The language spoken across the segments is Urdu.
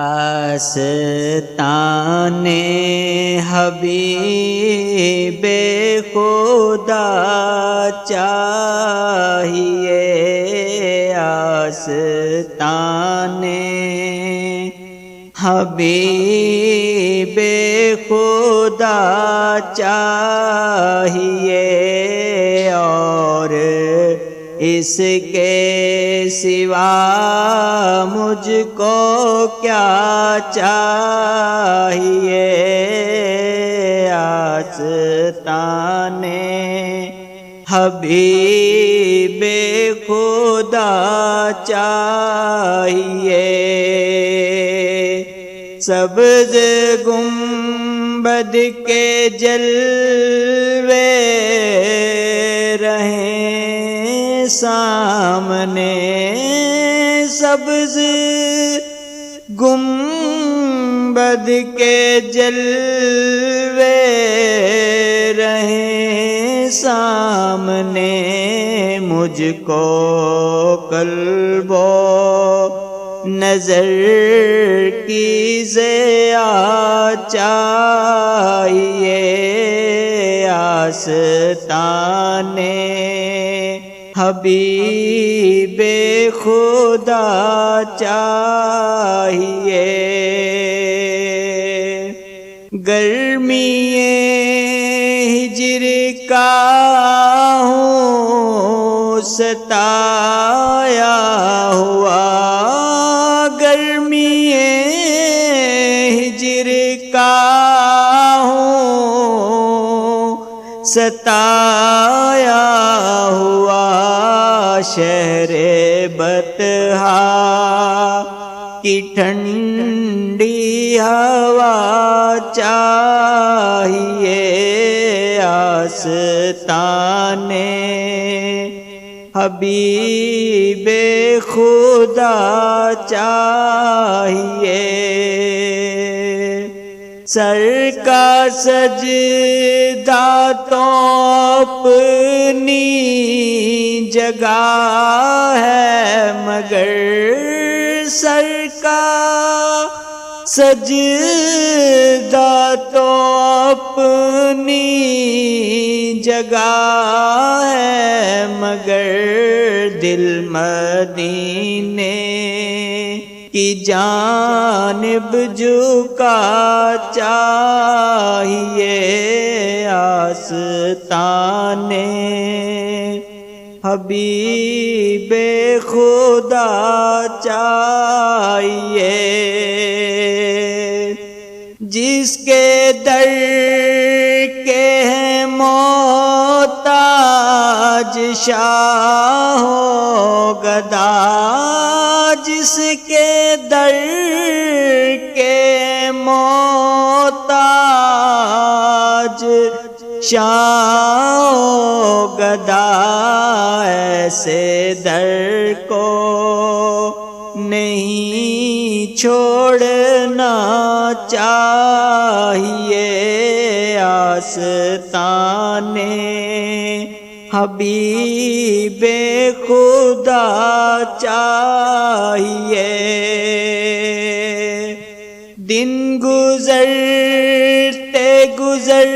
آستان حبیب خدا چاہیے، آستان حبیب خدا چاہیے، اور اس کے سوا مجھ کو کیا چاہیے، آستان حبیب خدا چاہیے۔ سبز گنبد کے جلوے رہیں سامنے، سبز گنبد کے جلوے رہیں سامنے، مجھ کو قلب و نظر کی ضیاء چاہیے، آستان حبیب خدا چاہیے۔ گرمی ہجر کا ہوں ستایا ہوا، گرمی ہجر کا ہوں ستایا ہوا، شہر بطحا کی ٹھنڈی ہوا چاہیے، آستان حبیب خدا چاہیے۔ سر کا سجدہ تو اپنی جگہ ہے، مگر سر کا سجدہ تو اپنی جگہ ہے، مگر دل مدینے کی جانب جھکا چاہیے، آستان حبیب خدا چاہیے۔ جس کے در کے ہیں محتاج شاہ و گدا، جس کے در کے محتاج شاہ و گدا، ایسے در کو نہیں چھوڑنا چاہیے، آستان حبیب خدا چاہیے۔ دن گزرتے گزر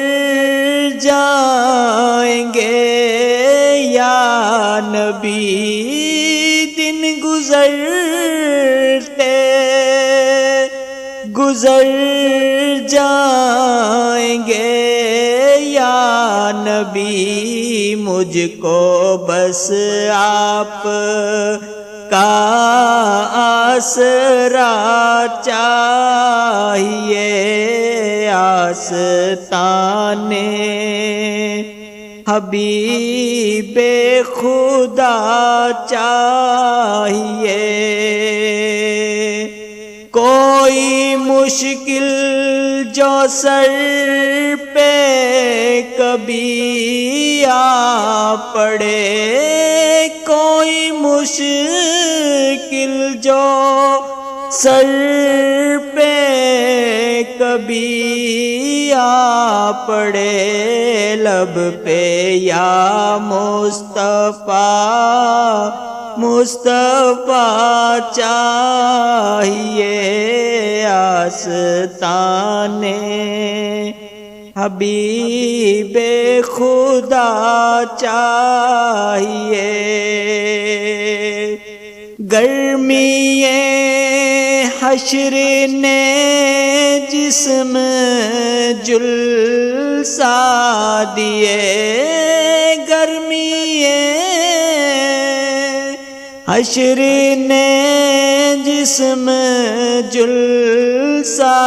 جائیں گے یا نبی، دن گزرتے گزر جائیں گے یا نبی، مجھ کو بس آپ کا آسرا چاہیے، آستان حبیب خدا چاہیے۔ کوئی مشکل جو سر پہ کبھی آ پڑے، کوئی مشکل جو سر پہ کبھی آ پڑے، لب پہ یا مصطفیٰ مصطفیٰ چاہیے آستانے، حبیب خدا چاہیے، گرمی حشر نے جسم جلسا دیے، گرمی حشر نے جسم جلسا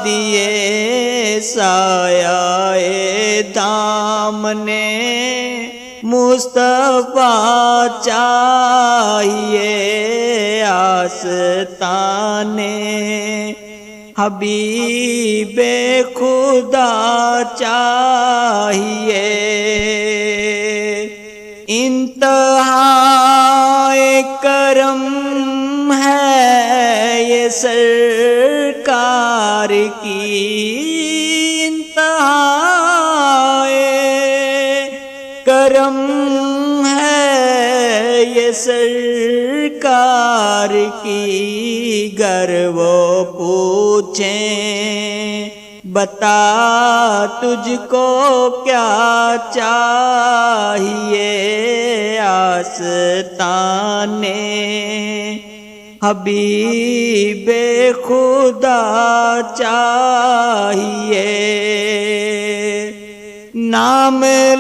دیے، سایہ دامن مصطفیٰ چاہیے آستانے، حبیب خدا چاہیے، انتہائے کرم ہے یہ سرکار کی، انتہائے کرم ہے یہ سرکار کی، گر وہ پوچھیں بتا تجھ کو کیا چاہیے آستانے، حبیب خدا چاہیے، نام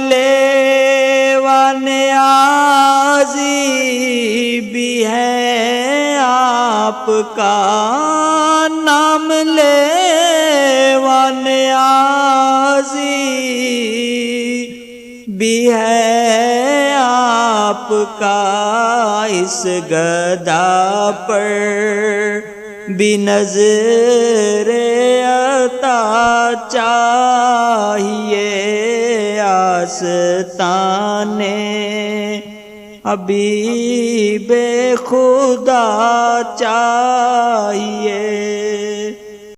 لیوا نیازی بھی ہے آپ کا، نام لیوا نیازی بھی ہے آپ کا، اس گدا پر بھی نظر عطا چاہیے آستانے، حبیب خدا چاہیے۔